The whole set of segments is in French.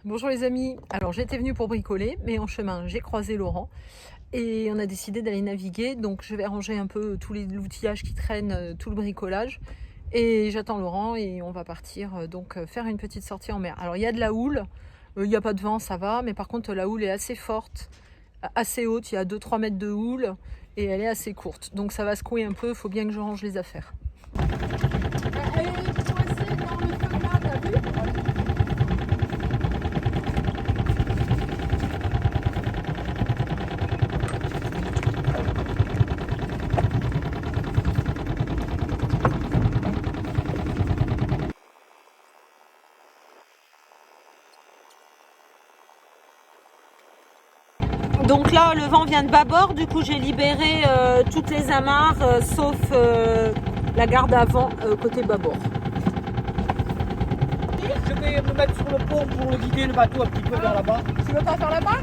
Bonjour les amis, alors j'étais venue pour bricoler, mais en chemin j'ai croisé Laurent et on a décidé d'aller naviguer, donc je vais ranger un peu tous l'outillage qui traîne, tout le bricolage, et j'attends Laurent et on va partir faire une petite sortie en mer. Alors il y a de la houle, il n'y a pas de vent, ça va, mais par contre la houle est assez forte, assez haute, il y a 2-3 mètres de houle et elle est assez courte, donc ça va secouer un peu, il faut bien que je range les affaires. Elle est coincée dans le feu là, t'as vu ? Donc là, le vent vient de bâbord, du coup j'ai libéré toutes les amarres, sauf la garde avant côté bâbord. Je vais me mettre sur le pont pour guider le bateau un petit peu vers là-bas. Tu veux pas faire là-bas?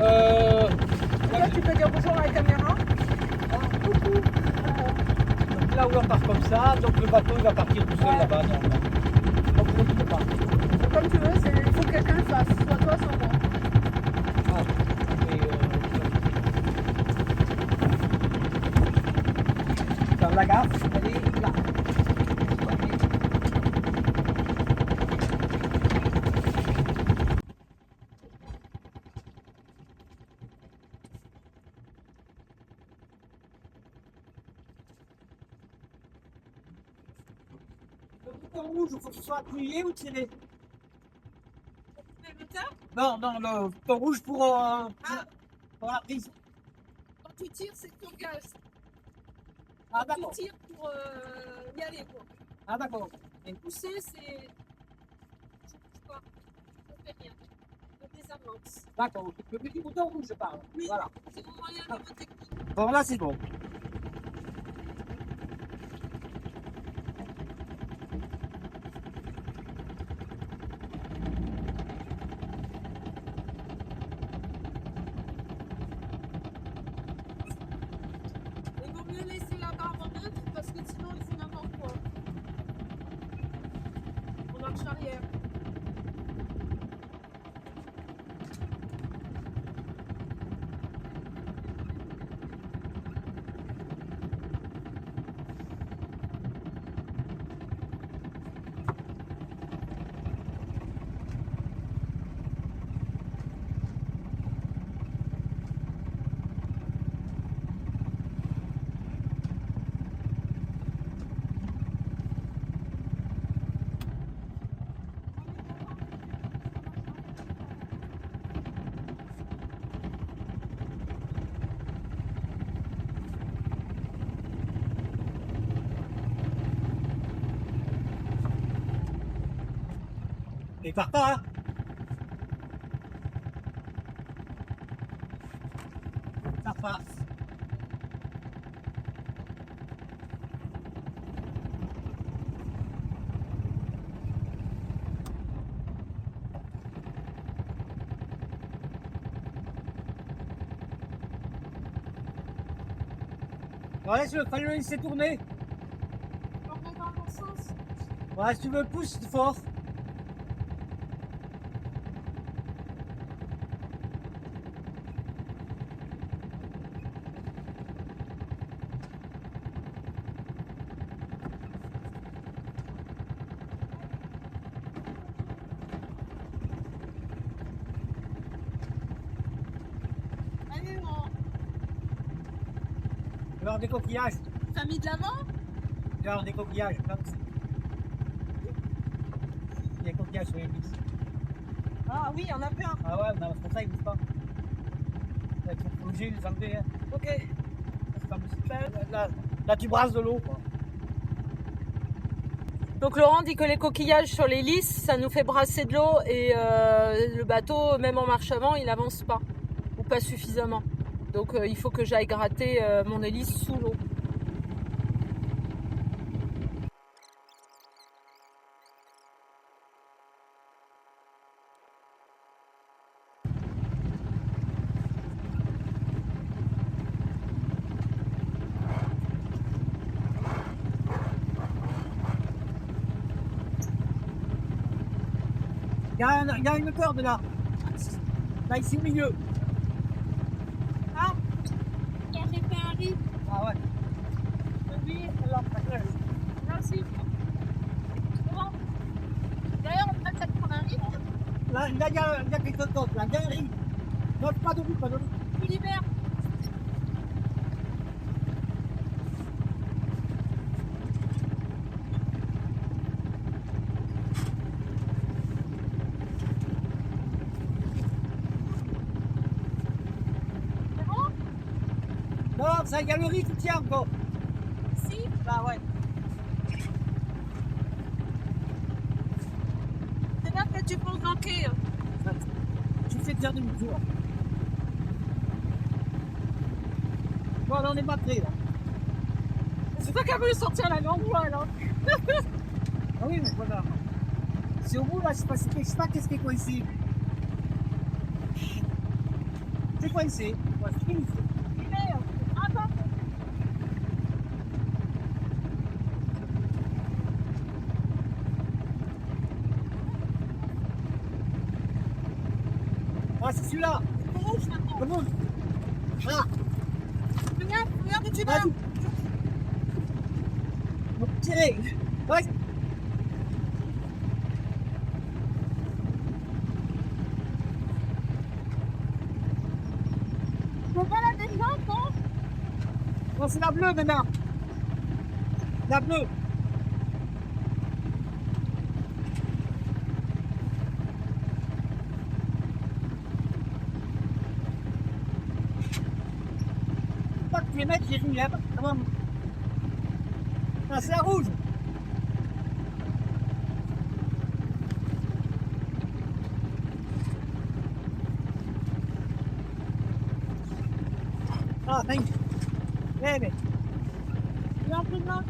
Là, tu peux dire bonjour à la caméra. Coucou. Donc là où on part comme ça, donc le bateau il va partir tout seul là-bas. Donc je ne peux pas. Comme tu veux, il faut que quelqu'un le fasse, soit toi, soit moi. Dans la gare, elle est là. Le bouton rouge, il faut que ce soit appuyé ou tiré. Le moteur? Non, le bouton rouge pour la prise. Quand tu tires, c'est ton gaz. Ah d'accord. Tu tires pour y aller, quoi. Ah d'accord. Et pousser, c'est... Je bouge pas. Je fais rien. Je désamorce. D'accord. Le petit bouton rouge, je parle. Oui, voilà. c'est mon moyen de me technique. Bon, là c'est bon. Il vaut mieux laisser la barre en neutre parce que sinon il fait n'importe quoi. On marche arrière. Et part pas, hein. Ça passe. Ouais, il fallait le laisser tourner. On va dans le sens. Ouais, si tu veux, pousse fort. Allez, on... Tu vas avoir des coquillages. T'as mis de l'avant? Tu vas avoir des coquillages. Comme ça. Il y a des coquillages sur les vis. Ah oui, il y en a plein. Ah ouais, c'est pour ça qu'ils ne bougent pas. Il faut bouger, les enlever. Hein. Ok. C'est pas possible. Là, tu brasses de l'eau. Donc Laurent dit que les coquillages sur les lisses, ça nous fait brasser de l'eau et le bateau, même en marche avant, il avance pas ou pas suffisamment. Donc il faut que j'aille gratter mon hélice sous l'eau. Il y a une corde là. Là, ici au milieu. Ah, quand j'ai fait un riz, Ah ouais. oui, alors, merci. C'est bon. D'ailleurs, on peut peut-être prendre un riz, non? Là, il y a quelque chose d'autre. Là, il y a un riz. Non, pas de riz, pas de riz. Tu libères. C'est bon? Non, ça, il y a le riz qui tient encore. Si. Là, ouais. C'est là que tu peux manquer. Tu fais déjà demi-tour. Bon, là, on est batté là. C'est toi qui as voulu sortir la langue, alors. Ah oui, mais voilà. C'est au bout là, je sais pas qu'est-ce qui est coincé. C'est coincé. Ouais, c'est fini. Libère. Attends. Ah, c'est celui-là. Rouge maintenant. Comment? Ah, Regarde où tu vas. vas-y. Donc, tirez. Ouais. Faut pas la descendre, non? Non, c'est la bleue maintenant. La bleue. Pas que tu les mettes, j'ai mis là. Comment? Ah, c'est la rouge. Ah, thank you. Eh, mais. Il y a un peu de main.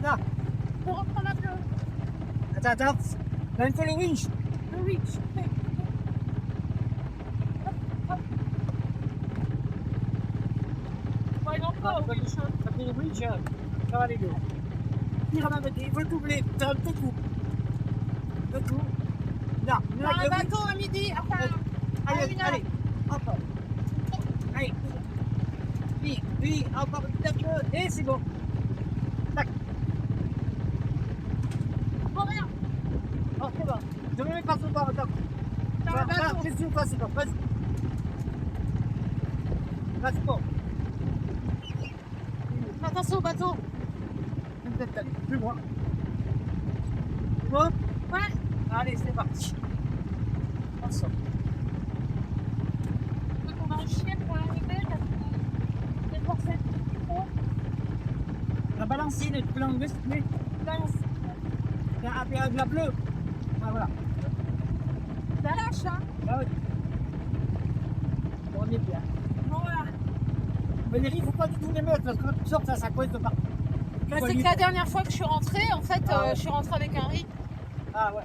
Là. Pour reprendre la bleue. Attends. Là, il faut le winch. Le reach. Bon, il en faut, Ah, le reach. t'as pris le winch, ça va les deux. Tire la il faut le doubler. Faire le coup. Le coup. Là, Dans là, le le winch. bateau à midi, enfin, à Allez, une heure. allez. Hop. Allez. Puis, encore une petite peu. Et c'est bon. Tac. Bon, rien. Oh, c'est bon. Je me mets pas sur le bord, attends. Dans le bateau. C'est sûr, c'est bon. Vas-y. Là, c'est bon. Attention au bateau. Peut-être aller plus loin. Bon. Ouais. Allez, c'est parti. On sort. Donc, on va en chier pour arriver. C'est pour cette La balancine, tu peux l'enlever, s'il te plaît. balance. Avec la bleue. Ah, voilà. Ça lâche, hein. Ah oui. On est bien. Bon, voilà. Mais les riz, il ne faut pas du tout les mettre parce que quand tu sors, ça coince de partout. Bah, c'est que la dernière fois que je suis rentrée, en fait, Ah ouais. je suis rentrée avec un riz. Ah ouais.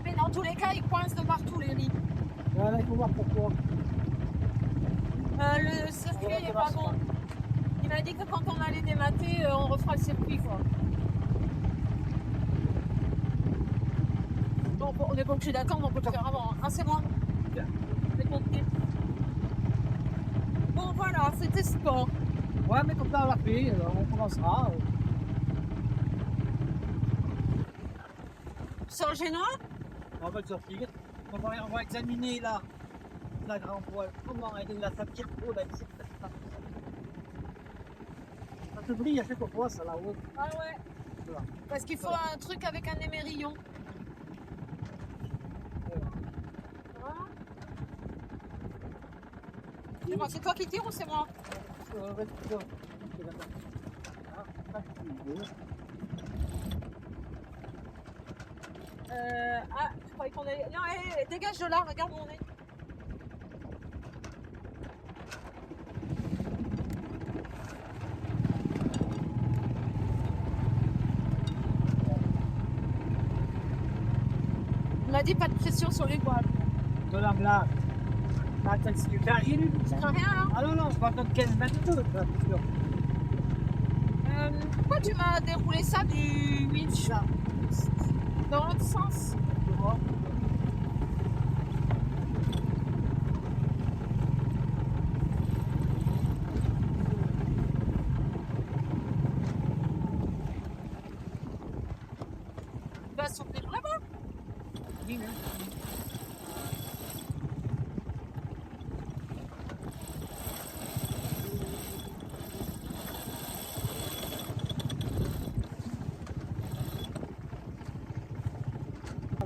Mais dans tous les cas, ils coincent de partout, les riz. Voilà, il faut voir pourquoi. Le circuit n'est pas bon. Il m'a dit que quand on allait démater, on refera le circuit, quoi. Donc, on n'est pas obligé d'attendre, on peut le faire avant. Ah, c'est moi. J'ai compris. Bon, voilà, c'était sport. Ouais, mais comme ça, on l'a fait, on commencera. C'est un génois? On va le sortir. On va examiner la grande voile. Comment elle est la sapir trop là ici. Ça se brille à chaque fois, ça là-haut. Ah ouais. Voilà. Parce qu'il faut un truc avec un émerillon. Voilà. C'est moi, c'est toi qui tire ou c'est moi? Ah, je croyais qu'on allait. Non, hé, dégage de là, regarde mon nez. Il m'a dit pas de pression sur les voiles. De la blague. Attends, c'est du carré, lui. Ça craint rien là. Ah non, non, je vais attendre 15 mètres de là, bien sûr. Pourquoi tu m'as déroulé ça du winch là? Dans l'autre sens. Tu vois. Il va s'ouvrir là-bas. Oui, oui.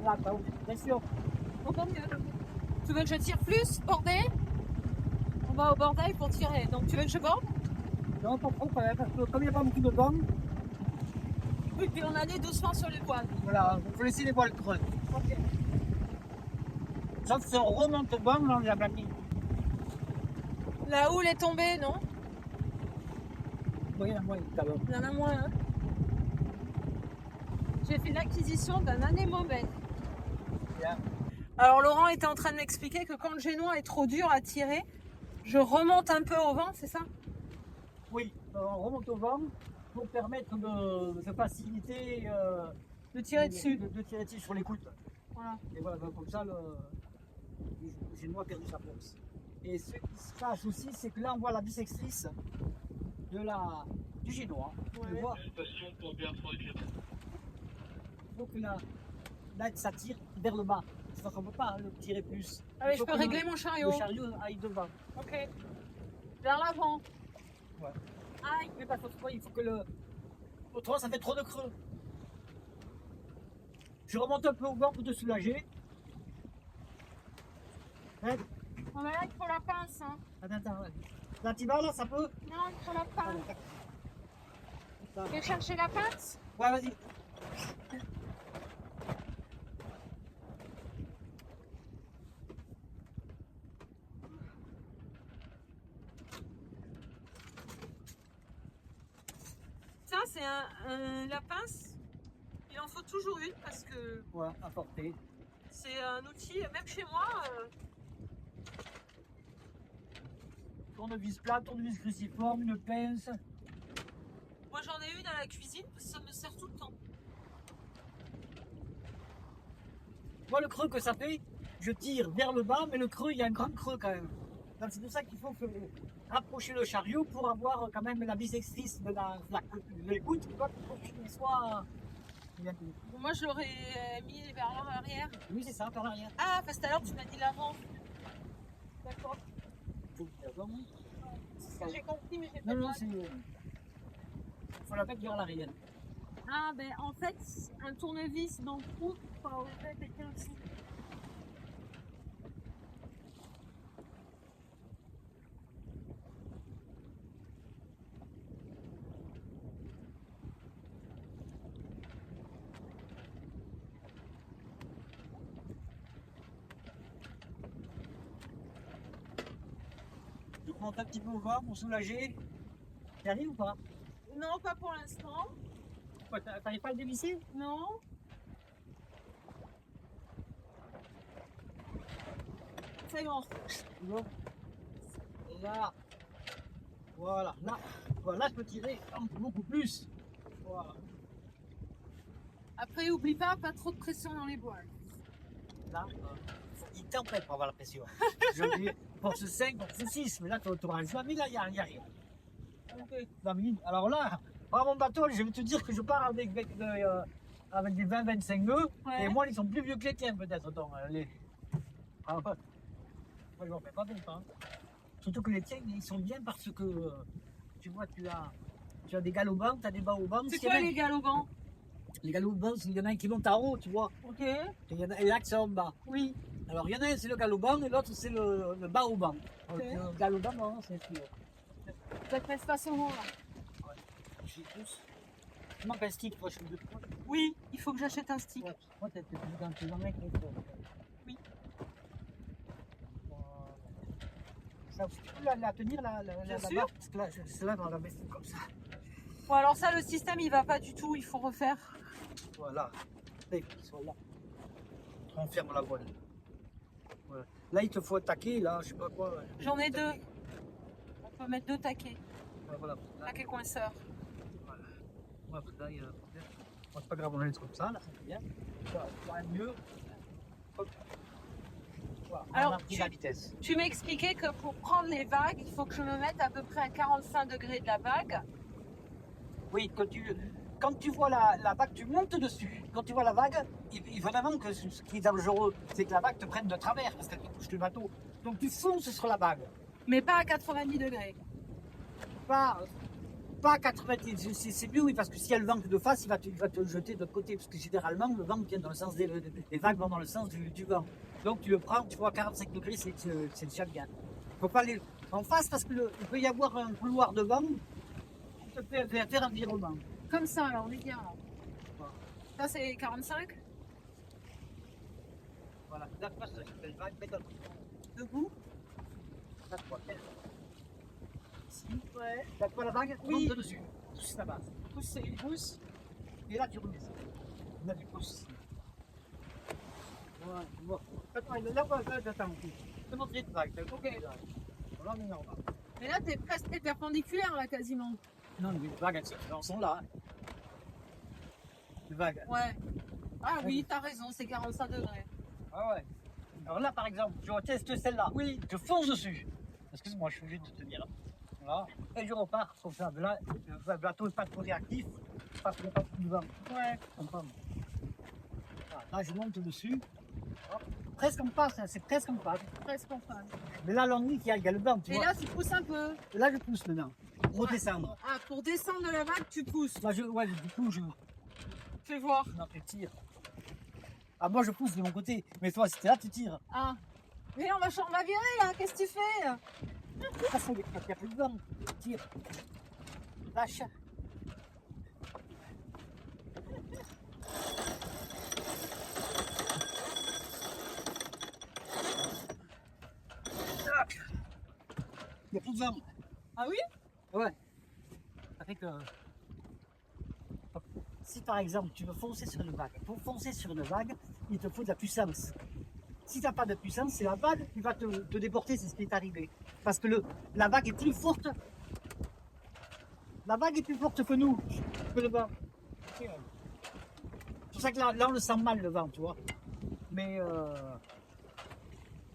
Là, bah oui, bien sûr. Encore mieux. Tu veux que je tire plus, bordé? On va au bordel pour tirer. Donc tu veux que je borde? Non, pas trop quand même, parce que comme il n'y a pas beaucoup de vent, Oui, puis on allait doucement sur les voiles. voilà, il faut laisser les voiles creuses. Ok. Sauf si on remonte au vent, là, on l'a pas mis. La houle est tombée, non? Oui, moi, quand même. Il y en a moins. Hein. J'ai fait l'acquisition d'un anémomètre. Bien. Alors Laurent était en train de m'expliquer que quand le génois est trop dur à tirer, je remonte un peu au vent, c'est ça? Oui, on remonte au vent pour permettre de faciliter De tirer dessus. de tirer dessus sur l'écoute. Voilà. Et voilà, donc comme ça, le génois a perdu sa place. Et ce qui se passe aussi, c'est que là, on voit la bissectrice du génois. Ouais. Tu vois. Donc là, ça tire vers le bas. C'est-à-dire qu'on ne peut pas le tirer plus. Ah oui, Il je faut peux que régler mon chariot. Le chariot aille devant. Ok. Vers l'avant. Ouais. Aïe. Mais parce que il faut que le. Autrement, ça fait trop de creux. Je remonte un peu au vent pour te soulager. Hein? On va là, il faut la pince. Hein. Attends. Là, tu vas, là, ça peut. Non, il faut la pince. Ça. Tu veux chercher la pince? Ouais, vas-y. Ça, c'est la pince. Il en faut toujours une parce que Ouais, à portée. c'est un outil, même chez moi. Tournevis plat, tournevis cruciforme, une pince. Moi, j'en ai une à la cuisine parce que ça me sert tout le temps. Moi, le creux que ça fait, je tire vers le bas, mais le creux, il y a un grand creux quand même. Donc, c'est pour ça qu'il faut rapprocher le chariot pour avoir quand même la bissectrice de l'écoute, pour qu'il soit. Bon, moi, je l'aurais mis vers l'arrière. Oui, c'est ça, par l'arrière. Ah, parce que tout à l'heure, tu m'as dit l'avant. D'accord. C'est ce que j'ai compris, mais j'ai pas Non, le c'est. Il faut la mettre vers l'arrière. Ah, ben en fait, un tournevis dans le trou, ça aurait peut-être été aussi. Je remonte un petit peu au vent pour soulager. Tu arrives ou pas? Non, pas pour l'instant. T'arrives pas à le dévisser? Non. C'est bon. Non. Là. Voilà. Là, je peux tirer beaucoup plus. Voilà. Après, oublie pas trop de pression dans les voiles. Là, il tempête pour avoir la pression. Je dis force 5, force 6, mais là, tu auras un mais là, il n'y a rien. Ok. Alors là, par mon bateau, je vais te dire que je pars avec des 20-25 nœuds, Ouais. et moi, ils sont plus vieux que les tiens, peut-être. Donc, moi, je m'en fais pas longtemps. Surtout que les tiens, ils sont bien parce que, tu vois, tu as des galopants, tu as des baobans. C'est quoi les galopants? Les galopants, il y en a un qui monte en haut, tu vois. Ok. Et là, c'est en bas. Oui. Alors, il y en a un, c'est le galoban, et l'autre, c'est le baobab. Ok. Le galoban, non, c'est celui-là. Ça te reste pas souvent là. J'ai tous. Tu manques un stick, toi, je suis de toi. Oui, il faut que j'achète un stick. Ouais, moi, t'es dans tes mec, Oui. Ça, tu peux la tenir, la sûr. barre, parce que là, c'est là, on la met comme ça. Bon, alors ça, le système, il va pas du tout. Il faut refaire. Voilà. Et qu'ils soient là. on ferme la voile. Voilà. Là, il te faut attaquer, là, je sais pas quoi. J'en ai 2. On peut mettre 2 taquets. Ouais, voilà. Là, Taquet coinceur. voilà. Ouais, là, il y a un problème. Bon, c'est pas grave, on laisse comme ça, là, c'est bien. Ça va mieux. Hop. Voilà, Alors, on a pris la vitesse. Tu m'expliquais que pour prendre les vagues, il faut que je me mette à peu près à 45 degrés de la vague. Oui, quand tu vois la vague, tu montes dessus. Quand tu vois la vague, évidemment que ce qui est dangereux, c'est que la vague te prenne de travers parce qu'elle te touche le bateau. Donc tu fonces sur la vague. Mais pas à 90 degrés. Pas à 90, c'est mieux, oui, parce que si elle vente de face, il va te jeter de l'autre côté. Parce que généralement, le vent vient dans le sens les vagues vont dans le sens du vent. Donc tu le prends, tu vois, à 45 degrés, c'est déjà bien. Il ne faut pas aller en face parce qu'il peut y avoir un couloir de vent qui te fait faire un virement. Comme ça, alors on est bien. Là. Ça, c'est 45. Voilà, là, passe la belle vague, mets Debout. là, toi, ici. Ouais. Là, tu vois la vague, Oui. monte dessus. Pousse la base. Pousse. Et là, tu remets ça. Là, tu pousses. Voilà, tu vois. Attends, là, attends. Je te montrer une vague. Ok. Voilà, on est normal. Mais là, t'es presque perpendiculaire, là, quasiment. Non, les vagues, elles sont là. Les vagues. Ouais. Ah oui, t'as raison, c'est 45 degrés. Ah ouais. Alors là, par exemple, je teste celle-là. Oui. Je fonce dessus. Excuse-moi, je suis obligé de te dire. Voilà. Et je repars comme ça. Là, le bateau n'est pas trop réactif parce qu'il n'y a pas trop de vent. Ouais. Comprends. Voilà. Là, je monte dessus. Hop. Presque en passe, hein, c'est presque en passe. Presque en face. Mais là, l'ennui, il y a le vent, tu Et vois. là, tu pousses un peu. Et là, je pousse maintenant. Pour redescendre. Ah, pour descendre de la vague, tu pousses. Là, ouais, du coup, je Fais voir. tire. Ah, moi, je pousse de mon côté. Mais toi, si t'es là, tu tires. Ah. Mais on va virer, là. Qu'est-ce que tu fais? De toute façon, il n'y a plus de vent. Tire. Lâche. Il n'y a plus de vent. Ah oui? Ouais. Ça fait que si par exemple tu veux foncer sur une vague, pour foncer sur une vague, il te faut de la puissance. Si tu n'as pas de puissance, c'est la vague qui va te déporter, c'est ce qui est arrivé. Parce que la vague est plus forte. La vague est plus forte que nous, que le vent. C'est pour ça que là, on le sent mal le vent, tu vois. Mais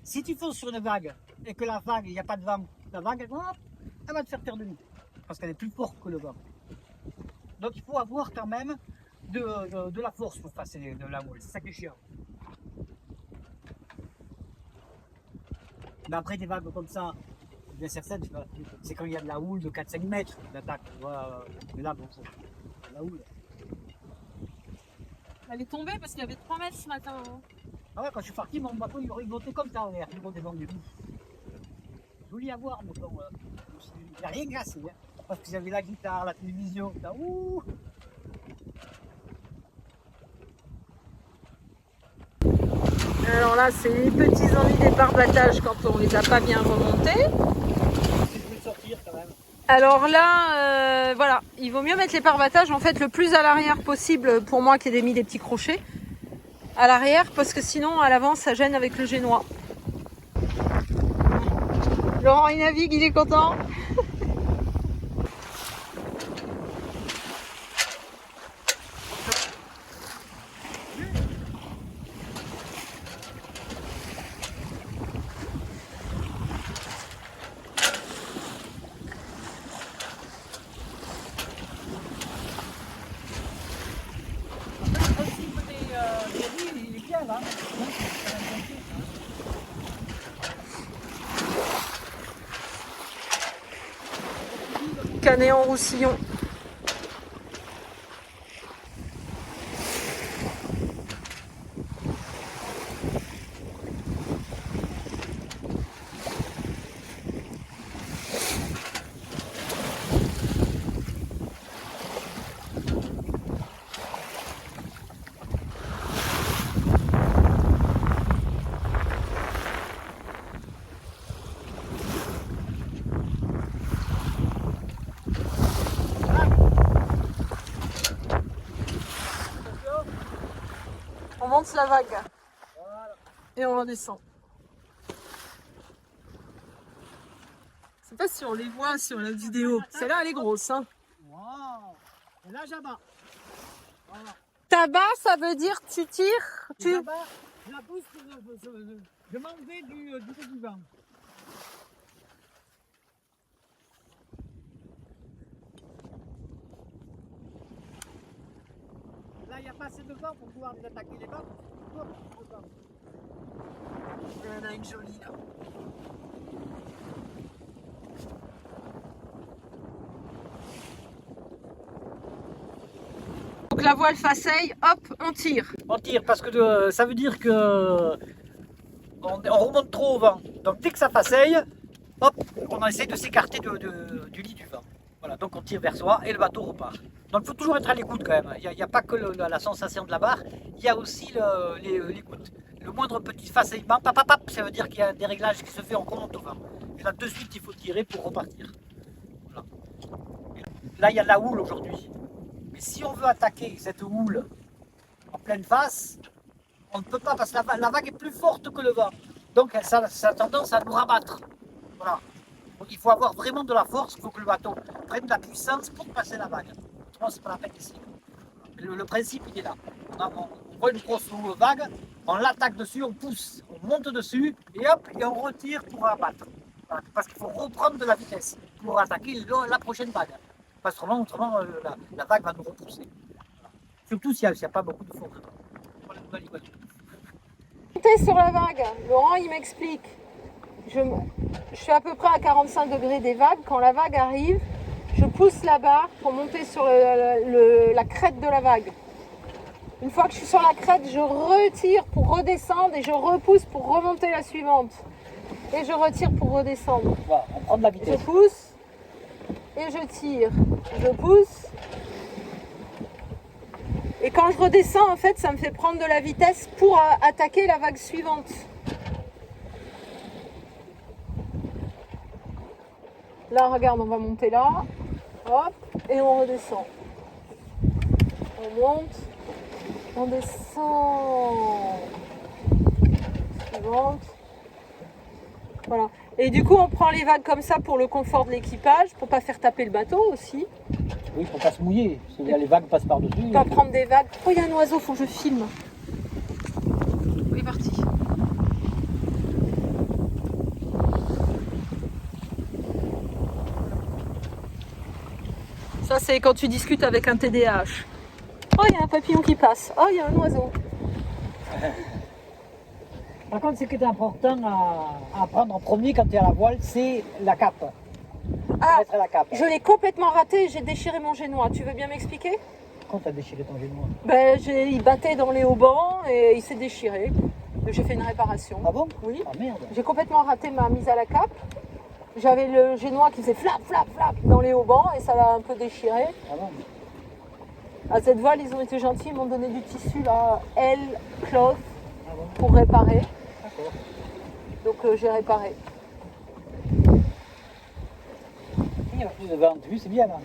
si tu fonces sur une vague et que la vague, il n'y a pas de vent, la vague, hop, elle va te faire perdre demi. Parce qu'elle est plus forte que le vent. Donc il faut avoir quand même de la force pour passer de la houle. C'est ça qui est chiant. Mais après des vagues comme ça, bien certaines, c'est quand il y a de la houle de 4-5 mètres d'attaque. Mais là, bon, la houle. Elle est tombée parce qu'il y avait 3 mètres ce matin. Hein. Ah ouais, quand je suis parti, mon bateau il montait comme ça en l'air. Il montait vendu. Joli à voir, mon bateau. Il n'a rien cassé. Hein, parce que j'avais la guitare, la télévision. Là, ouh. Alors là, c'est les petits ennuis des barbattages quand on les a pas bien remontés. Je peux sortir quand même. Alors là, voilà, il vaut mieux mettre les barbattages en fait le plus à l'arrière possible pour moi qui ai mis des petits crochets à l'arrière parce que sinon à l'avant ça gêne avec le génois. Laurent il navigue, il est content. Il est bien là. Canet en Roussillon. On monte la vague. Voilà. Et on redescend. Je sais pas si on les voit sur la vidéo. Celle-là, elle est grosse. Hein. Wow. Et là, j'abat. Voilà. Tabac, ça veut dire tu tires. Et j'abat, je la pousse, je m'en vais du vent. Là, il n'y a pas assez de vent pour pouvoir attaquer les vents. Il y en a une jolie là. Donc la voile faceille, hop, on tire. On tire parce que ça veut dire que on remonte trop au vent. Donc dès que ça faceille, hop, on essaie de s'écarter du lit du vent. Voilà, donc on tire vers soi et le bateau repart. Donc il faut toujours être à l'écoute quand même. Il n'y a pas que la sensation de la barre, il y a aussi l'écoute. Le moindre petit faceillement, pap, pap, pap, ça veut dire qu'il y a un déréglage qui se fait, on remonte au vent. Et là de suite il faut tirer pour repartir. Voilà. Là il y a de la houle aujourd'hui. Mais si on veut attaquer cette houle en pleine face, on ne peut pas parce que la vague est plus forte que le vent. Donc ça a tendance à nous rabattre. Voilà. Donc, il faut avoir vraiment de la force, il faut que le bateau prenne de la puissance pour passer la vague. Autrement, c'est pas la peine d'essayer. Le principe, il est là. On voit une grosse vague, on l'attaque dessus, on pousse, on monte dessus et hop, et on retire pour abattre. Voilà. Parce qu'il faut reprendre de la vitesse pour attaquer la prochaine vague. Parce que autrement la vague va nous repousser. Voilà. Surtout s'il n'y a pas beaucoup de fond dedans. Monter sur la vague, Laurent il m'explique. Je suis à peu près à 45 degrés des vagues. Quand la vague arrive, je pousse la barre pour monter sur la crête de la vague. Une fois que je suis sur la crête, je retire pour redescendre et je repousse pour remonter la suivante. Et je retire pour redescendre. Voilà, on prend de la vitesse. Je pousse et je tire. Je pousse. Et quand je redescends, en fait, ça me fait prendre de la vitesse pour attaquer la vague suivante. Là, regarde, on va monter là. Hop, et on redescend. On monte. On descend. Suivante. Voilà. Et du coup, on prend les vagues comme ça pour le confort de l'équipage, pour pas faire taper le bateau aussi. Oui, il ne faut pas se mouiller. C'est-à-dire les vagues passent par-dessus. Pas prendre des vagues. Oh, il y a un oiseau, faut que je filme. Il est parti. Ça, c'est quand tu discutes avec un TDAH. Oh, il y a un papillon qui passe. Oh, il y a un oiseau. Par contre, ce qui est important à prendre en premier quand tu es à la voile, c'est la cape. Ah, Mettre la cape. je l'ai complètement raté, j'ai déchiré mon génois. Tu veux bien m'expliquer? Quand tu as déchiré ton génois. Ben, il battait dans les haubans et il s'est déchiré. J'ai fait une réparation. Ah bon? Oui. Ah merde. J'ai complètement raté ma mise à la cape. J'avais le génois qui faisait flap, flap, flap dans les haubans et ça l'a un peu déchiré. Ah bon? À cette voile, ils ont été gentils, ils m'ont donné du tissu là, L-Cloth, Ah bon? pour réparer. D'accord. Donc j'ai réparé. Il y a plus de vent, tu as vu, c'est bien là.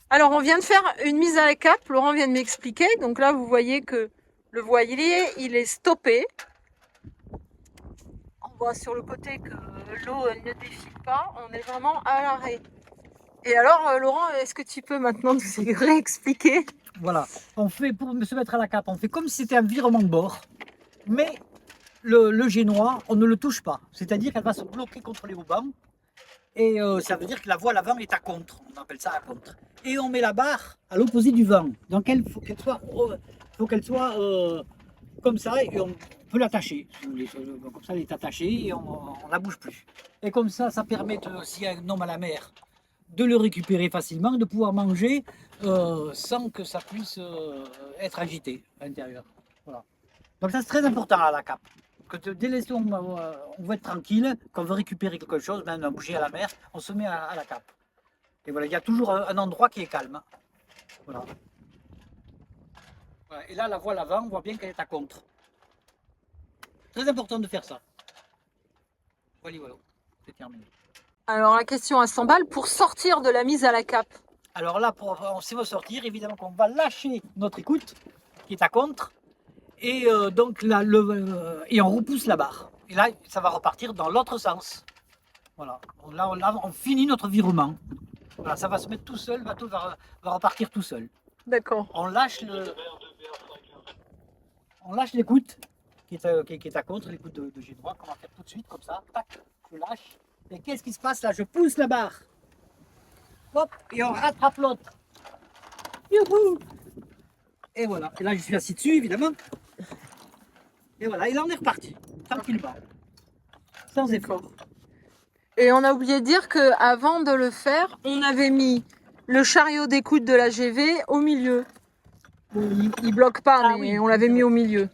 Alors on vient de faire une mise à la cape, Laurent vient de m'expliquer. Donc là vous voyez que le voilier il est stoppé. On voit sur le côté que l'eau elle ne défile pas, on est vraiment à l'arrêt. Et alors Laurent, est-ce que tu peux maintenant nous réexpliquer? Voilà, on fait pour se mettre à la cape, on fait comme si c'était un virement de bord, mais le génois, on ne le touche pas. C'est-à-dire qu'elle va se bloquer contre les haubans. Et ça veut dire que la voile avant est à contre, on appelle ça à contre. Et on met la barre à l'opposé du vent. Donc il faut qu'elle soit comme ça et on peut l'attacher. Comme ça elle est attachée et on ne la bouge plus. Et comme ça, ça permet, s'il y a un homme à la mer, de le récupérer facilement et de pouvoir manger sans que ça puisse être agité à l'intérieur. Voilà. Donc ça c'est très important à la cape. Que dès l'instant où on veut être tranquille, qu'on veut récupérer quelque chose, même un bouger à la mer, on se met à la cape. Et voilà, il y a toujours un endroit qui est calme. Voilà. Voilà. Et là, la voile avant, on voit bien qu'elle est à contre. Très important de faire ça. Voilà, voilà, c'est terminé. Alors la question à 100 balles, pour sortir de la mise à la cape. Alors là, si on veut sortir, évidemment qu'on va lâcher notre écoute, qui est à contre, Et donc là, et on repousse la barre. Et là, ça va repartir dans l'autre sens. Voilà. Là, on finit notre virement. Voilà, ça va se mettre tout seul, le bateau va repartir tout seul. D'accord. On lâche l'écoute qui est à contre, l'écoute de Génois, qu'on va faire tout de suite, comme ça. Tac, je lâche. Et qu'est-ce qui se passe là? Je pousse la barre. Hop, et on rattrape l'autre. Youhou! Et voilà. Et là, je suis assis dessus, évidemment. Et voilà, et là, on est reparti. Tranquillement. Sans effort. Et on a oublié de dire qu'avant de le faire, on avait mis le chariot d'écoute de la GV au milieu. Bon, il bloque pas, Ah mais oui, on l'avait mis au milieu.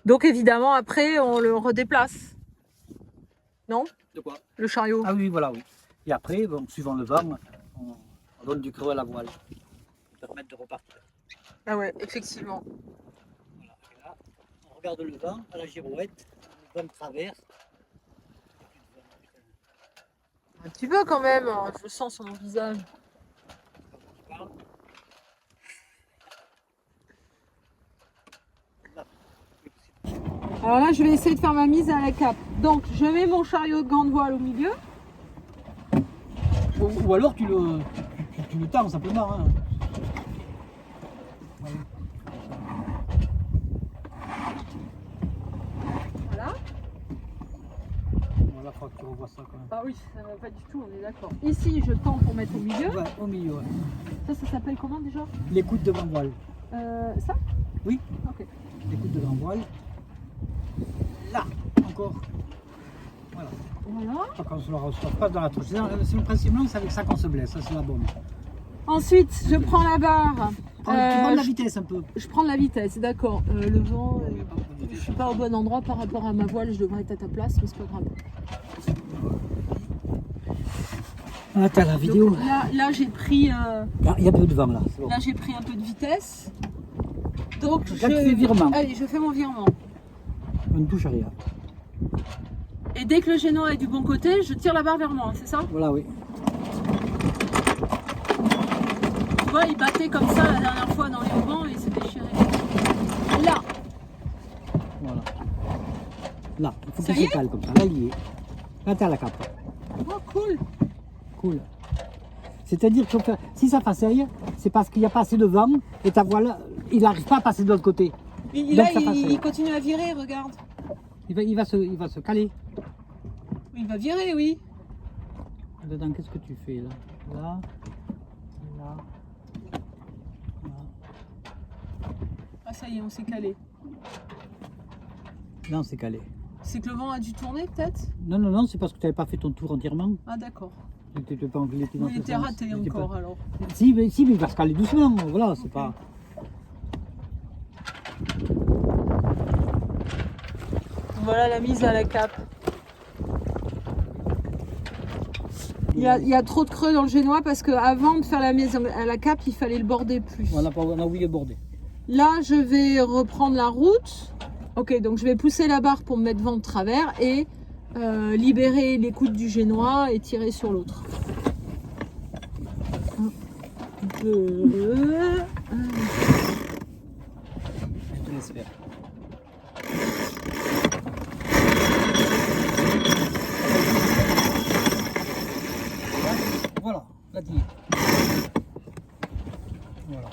Donc évidemment, après, on le redéplace. Non? De quoi? Le chariot. Ah oui, voilà, oui. Et après, bon, suivant le vent, on donne du creux à la voile. Pour permettre de repartir. Ah ouais, effectivement. Voilà. Et là, on regarde le vent à la girouette, le vent traverse. Un petit peu quand même, hein, je le sens sur mon visage. Alors là, je vais essayer de faire ma mise à la cape. Donc, je mets mon chariot de grande voile au milieu. Ou alors tu le tends simplement. Hein. Voilà. Voilà, faut que tu revois ça quand même. Ah oui, ça va pas du tout, on est d'accord. Ici, je tends pour mettre au milieu. Ouais, au milieu. Ouais. Ça s'appelle comment déjà? L'écoute de grand voile. Ça? Oui. Ok. L'écoute de grand voile. Là, encore. Voilà. Voilà. Pas qu'on se le reçoit pas dans la touche. C'est le principe, c'est avec ça qu'on se blesse, ça c'est la bombe. Ensuite, je prends la barre. Tu prends de la vitesse un peu. Je prends de la vitesse, d'accord. Le vent, je suis pas au bon endroit par rapport à ma voile, je devrais être à ta place, mais c'est pas grave. Ah, t'as la vidéo. Donc, là j'ai pris, Il y a peu de vent là. Bon. là j'ai pris un peu de vitesse. Donc Là, tu fais virement. Allez, je fais mon virement. On ne touche à rien. Et dès que le génois est du bon côté, je tire la barre vers moi, c'est ça? Voilà, oui. Tu vois, il battait comme ça la dernière fois dans les haubans et il s'est déchiré. Là, Voilà. Là, il faut Ça qu'il y se est cale comme ça. Là, il y est. Là, t'as la cape. oh cool. Cool. C'est-à-dire que si ça faceille, c'est parce qu'il n'y a pas assez de vent et ta voile, il n'arrive pas à passer de l'autre côté. Là, Donc, ça faceille. il continue à virer, regarde. Il va se caler. Il va virer, oui. Dedans, qu'est-ce que tu fais là? Là, là, là. Ah ça y est, on s'est calé. Là, on s'est calé. C'est que le vent a dû tourner peut-être? Non, non, non, c'est parce que tu n'avais pas fait ton tour entièrement. Ah d'accord. Tu n'étais pas englé dans Il ce était sens. raté Il était encore pas- alors. Si, mais il va se caler doucement. Voilà, c'est Ok. pas. Voilà la mise à la cape. Il y a trop de creux dans le génois parce qu'avant de faire la mise à la cape, il fallait le border plus. On a oublié de border. Là, je vais reprendre la route. Ok, donc je vais pousser la barre pour me mettre vent de travers et libérer l'écoute du génois et tirer sur l'autre. Je te laisse faire. Voilà, là tu y es. Voilà.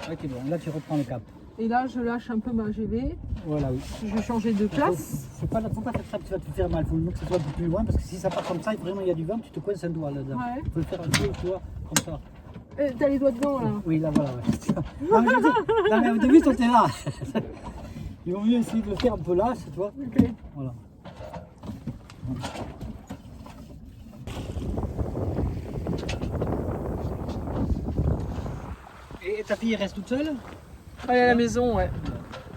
Là t'es bon, là tu reprends le cap. Et là, je lâche un peu ma GV. Voilà, oui. Je vais changer de place. Faut pas faire ça, tu vas te faire mal. Faut que ce soit un peu plus loin parce que si ça part comme ça, vraiment il y a du vent, tu te coinces un doigt là-dedans. Ouais. Faut le faire un peu, tu vois, comme ça. T'as les doigts dedans là. Oui, là voilà. Ouais. Non, mais je veux dire, non, mais au début, toi t'es là. Il vaut mieux essayer de le faire un peu là, tu vois. Ok. Voilà. Et ta fille reste toute seule? Elle est à la maison, ouais.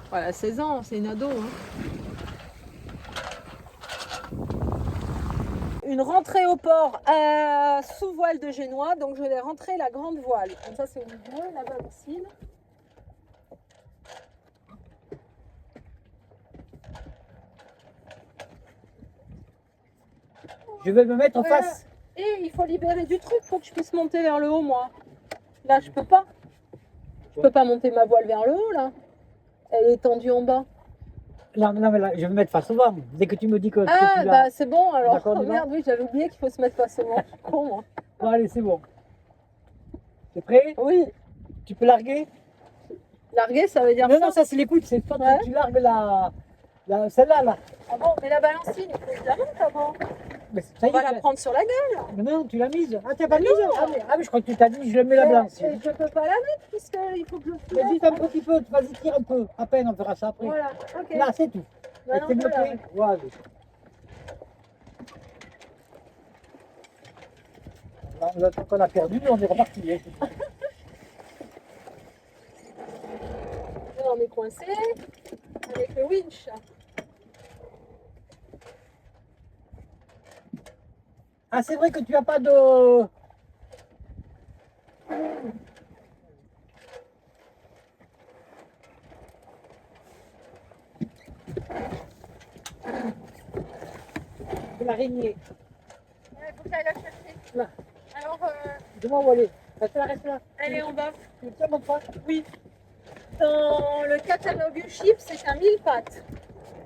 Voilà, 16 ans, c'est une ado. Hein. Une rentrée au port sous voile de génois, donc je vais rentrer la grande voile. Comme ça, c'est au milieu, la balancine. Je vais me mettre en face. Et il faut libérer du truc pour que je puisse monter vers le haut, moi. Là, je peux pas. Je peux pas monter ma voile vers le haut, là. Elle est tendue en bas. Non, non, mais là, je vais me mettre face au vent. Dès que tu me dis que Ah, tu l'as. bah c'est bon alors. D'accord, on y Oh, va merde, oui, j'avais oublié qu'il faut se mettre face au vent. Je suis con, moi. Bon, allez, c'est bon. T'es prêt? Oui, Tu peux larguer? larguer, ça veut dire Non, ça. non, ça c'est l'écoute. C'est toi Ouais. tu largues celle-là, là. Ah bon, mais la balancine, il faut que je la monte avant. Mais ça y On va est, la prendre sur la gueule. mais non, tu l'as mise. Ah, t'as pas mise? Ah, mais je crois que tu t'as dit, je le mets la blanche. Et je peux pas la mettre puisqu'il faut que je Mais vite un petit peu, vas-y, tire un peu. À peine, on verra ça après. Voilà, ok. Là, c'est tout. Maintenant, T'es voilà. bloqué. Voilà. Là, qu'on a perdu, on est reparti. Hein. Là, on est coincé avec le winch. Ah, c'est vrai que tu as pas de. De l'araignée. Il faut que j'aille la chercher. Là. Alors, Dis-moi où elle est. Reste là, reste là. Elle est en bas. Tu tiens mon pas? Oui. Dans le catalogue Chip, c'est un 1000 pattes.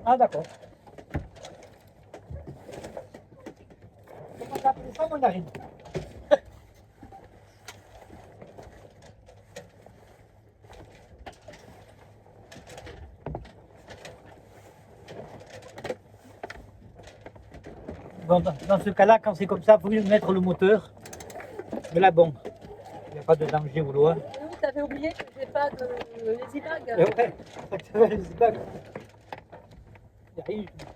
Ah, d'accord. Comment t'appelles ça, mon araignée? Bon, dans ce cas-là, quand c'est comme ça, il faut mieux mettre le moteur. Mais là, bon, il n'y a pas de danger au loin. Oui, t'avais oublié que j'ai pas de lazy bag. Et ouais, ça va, les bagues. Il n'y a rien du tout.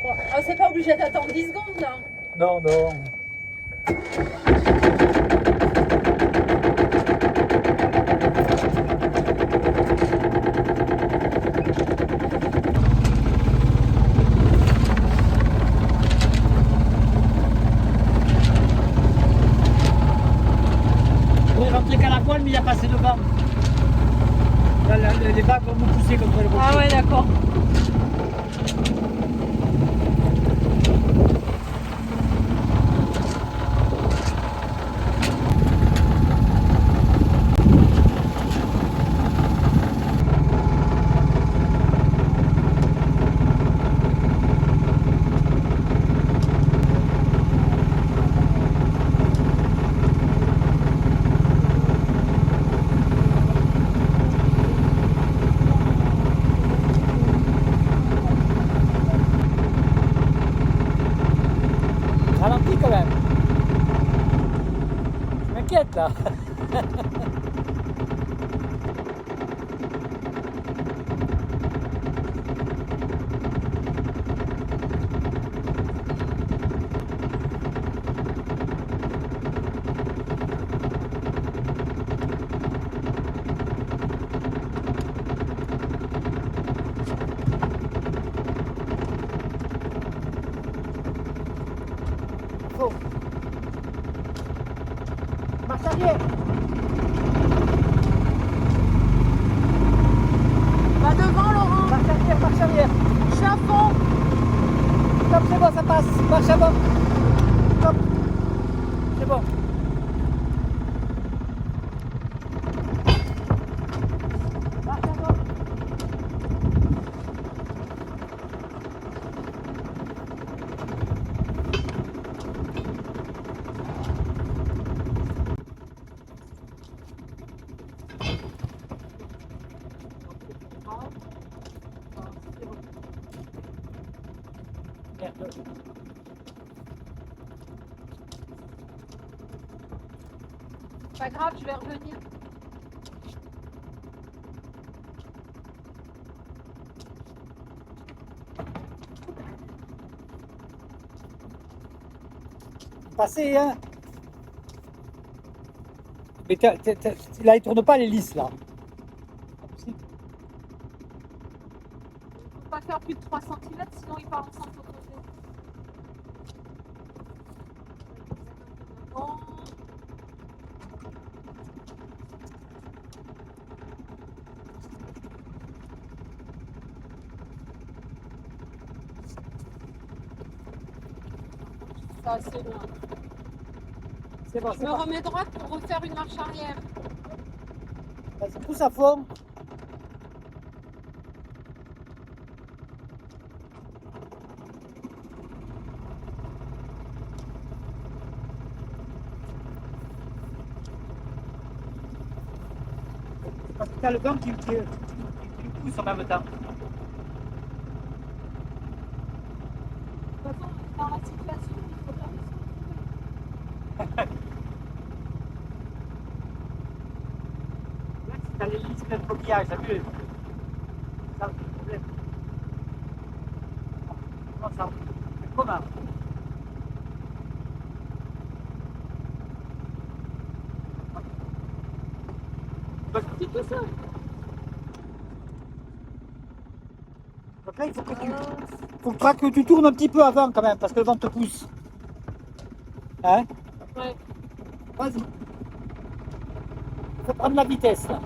Bon, oh, c'est pas obligé d'attendre 10 secondes là. Non, non. On est rentré qu'à la voile, mais il y a passé devant. Là, les vagues vont nous pousser contre le rocher. Ah ouais, d'accord. Ralentis quand même. Je m'inquiète là. Faut. Marche arrière. Va devant, Laurent. Marche arrière, marche arrière. Je suis à fond. Stop, c'est bon, ça passe. Marche avant. Stop. C'est bon. Marche avant. Merde. Pas grave, je vais revenir. Passez, hein. Mais là, il tourne pas l'hélice, là. Faut pas faire plus de 3 cm, sinon il part en centre-côté. Bon. pas assez loin. C'est bon, Je c'est me bon. remets droite pour refaire une marche arrière. Vas-y, pousse à fond. Parce que t'as le vent qui pousse en même temps. De toute façon, dans la situation, il faut jamais se retrouver. Là, si t'as les listes de coquillage, t'as vu? Ça, c'est le problème. Comment ça? Comment? C'est tout ça. Donc là, il faut que tu tournes un petit peu avant quand même, parce que le vent te pousse. Hein? Ouais. Vas-y. Il faut prendre la vitesse là.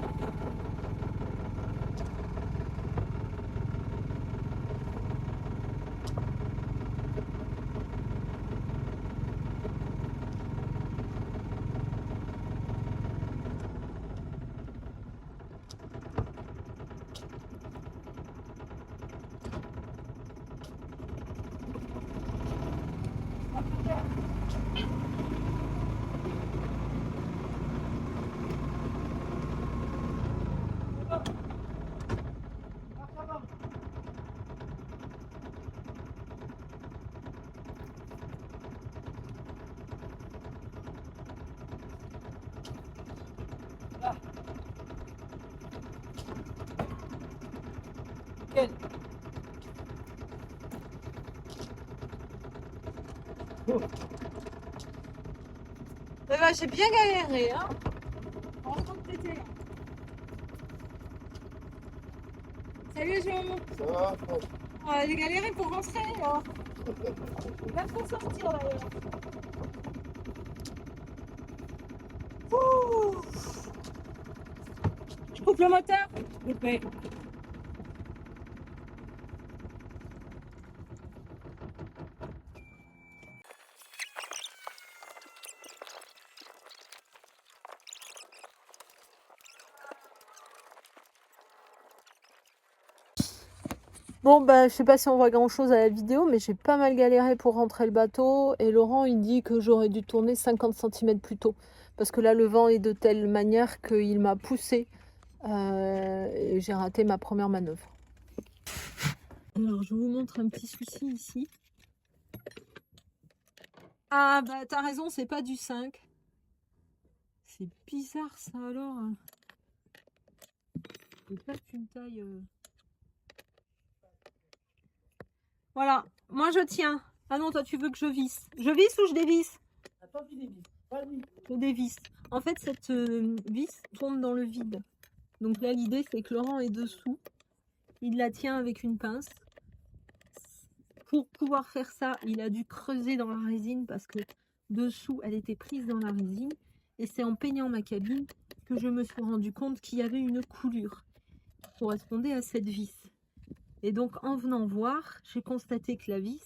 Nickel. Eh ben, j'ai bien galéré, hein. Heureusement que t'étais là. Salut Jean. Ça va? J'ai galéré pour rentrer. Il va trop sortir d'ailleurs. Ouh. Je coupe le moteur. Coupé. Bon, bah, je sais pas si on voit grand chose à la vidéo, mais j'ai pas mal galéré pour rentrer le bateau. Et Laurent, il dit que j'aurais dû tourner 50 cm plus tôt. Parce que là, le vent est de telle manière qu'il m'a poussé. Et j'ai raté ma première manœuvre. Alors, je vous montre un petit souci ici. Ah, bah, t'as raison, c'est pas du 5. C'est bizarre, ça, alors. C'est pas une taille... Voilà, moi je tiens. Ah non, toi tu veux que je visse. Je visse ou je dévisse? Attends, tu dévises. Vas-y. Je dévisse. En fait, cette vis tourne dans le vide. Donc là, l'idée, c'est que Laurent est dessous. Il la tient avec une pince. Pour pouvoir faire ça, il a dû creuser dans la résine parce que dessous, elle était prise dans la résine. Et c'est en peignant ma cabine que je me suis rendu compte qu'il y avait une coulure qui correspondait à cette vis. Et donc, en venant voir, j'ai constaté que la vis,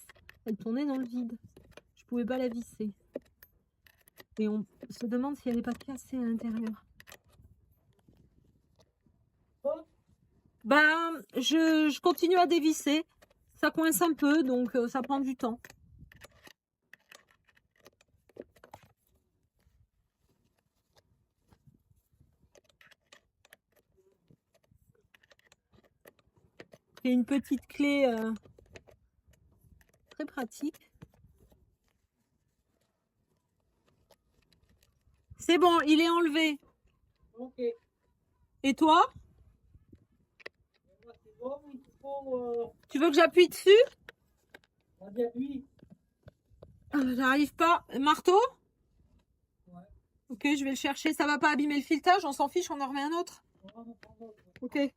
elle tournait dans le vide. Je pouvais pas la visser. Et on se demande si elle n'est pas cassée à l'intérieur. Ben, je continue à dévisser. Ça coince un peu, donc ça prend du temps. J'ai une petite clé très pratique. C'est bon, il est enlevé. Ok. Et toi? C'est bon, il faut. Tu veux que j'appuie dessus? Vas-y, appuie. J'arrive pas. Marteau? Ouais. Ok, je vais le chercher. Ça va pas abîmer le filetage? On s'en fiche, on en remet un autre. Ok.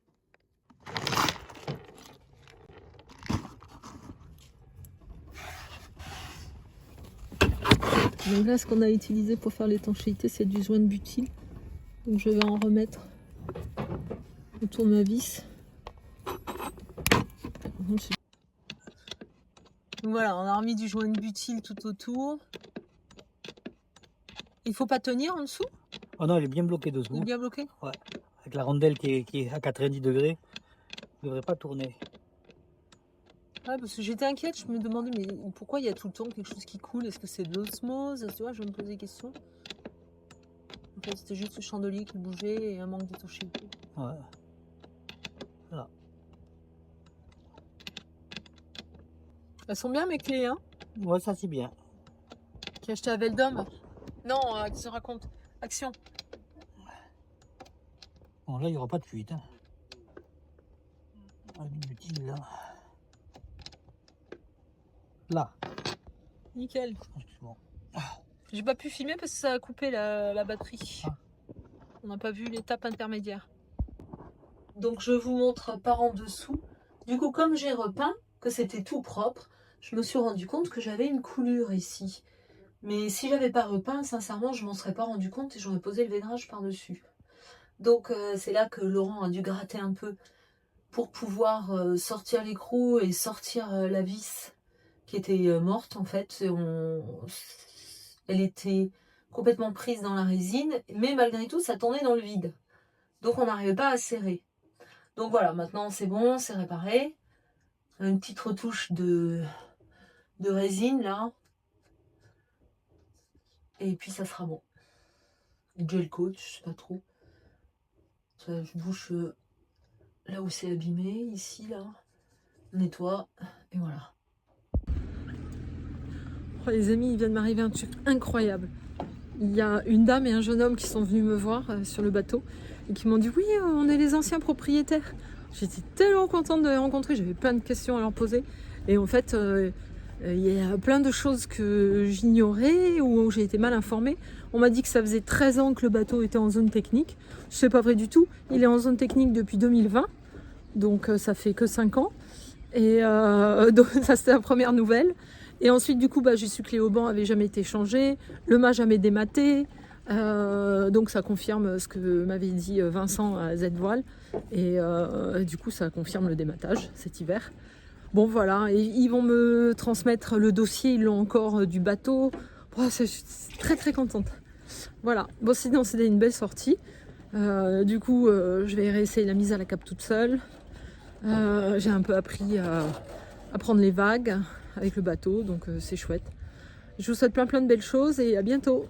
Donc là, ce qu'on a utilisé pour faire l'étanchéité, c'est du joint de butyle. Donc je vais en remettre autour de ma vis. Donc voilà, on a remis du joint butyl tout autour. Il faut pas tenir en dessous? Oh non, il est bien bloqué Il est dessous. bien bloqué? Avec la rondelle qui est à 90 degrés, il ne devrait pas tourner. Ouais, parce que j'étais inquiète, je me demandais mais pourquoi il y a tout le temps quelque chose qui coule? Est-ce que c'est de l'osmose? Tu vois, je me posais des questions. En fait, c'était juste le chandelier qui bougeait et un manque d'étanchéité. Ouais. Voilà. Elles sont bien mes clés, hein? Ouais, ça c'est bien. Qui a acheté à Veldom? Non, qui se raconte. Action. Bon, là, il n'y aura pas de fuite. Hein. Ah, du butyl, là. Là. Nickel. Bon. J'ai pas pu filmer parce que ça a coupé la batterie. Ah. On n'a pas vu l'étape intermédiaire. Donc je vous montre par en dessous. Du coup, comme j'ai repeint, que c'était tout propre, je me suis rendu compte que j'avais une coulure ici. Mais si j'avais pas repeint, sincèrement, je m'en serais pas rendu compte et j'aurais posé le veinage par-dessus. Donc c'est là que Laurent a dû gratter un peu pour pouvoir sortir l'écrou et sortir la vis qui était morte en fait. Elle était complètement prise dans la résine, mais malgré tout ça tournait dans le vide. Donc on n'arrivait pas à serrer. Donc voilà, maintenant c'est bon, c'est réparé. Une petite retouche de résine là. Et puis ça sera bon. Gel coat, je sais pas trop. Ça, je bouche là où c'est abîmé, ici là. On nettoie et voilà. Oh, les amis, il vient de m'arriver un truc incroyable. Il y a une dame et un jeune homme qui sont venus me voir sur le bateau et qui m'ont dit oui, on est les anciens propriétaires. J'étais tellement contente de les rencontrer, j'avais plein de questions à leur poser. Et en fait, il y a plein de choses que j'ignorais ou où j'ai été mal informée. On m'a dit que ça faisait 13 ans que le bateau était en zone technique. C'est pas vrai du tout. Il est en zone technique depuis 2020, donc ça fait que 5 ans. Et donc ça c'était la première nouvelle. Et ensuite du coup j'ai su que les haubans n'avaient jamais été changés, le mât jamais dématé. Donc ça confirme ce que m'avait dit Vincent à Z-Voile. Et du coup ça confirme le dématage cet hiver. Bon voilà, et ils vont me transmettre le dossier, ils l'ont encore du bateau. Oh, je suis très très contente. Voilà, bon sinon c'était une belle sortie. Du coup je vais réessayer la mise à la cape toute seule. J'ai un peu appris à prendre les vagues avec le bateau, donc c'est chouette. Je vous souhaite plein de belles choses et à bientôt.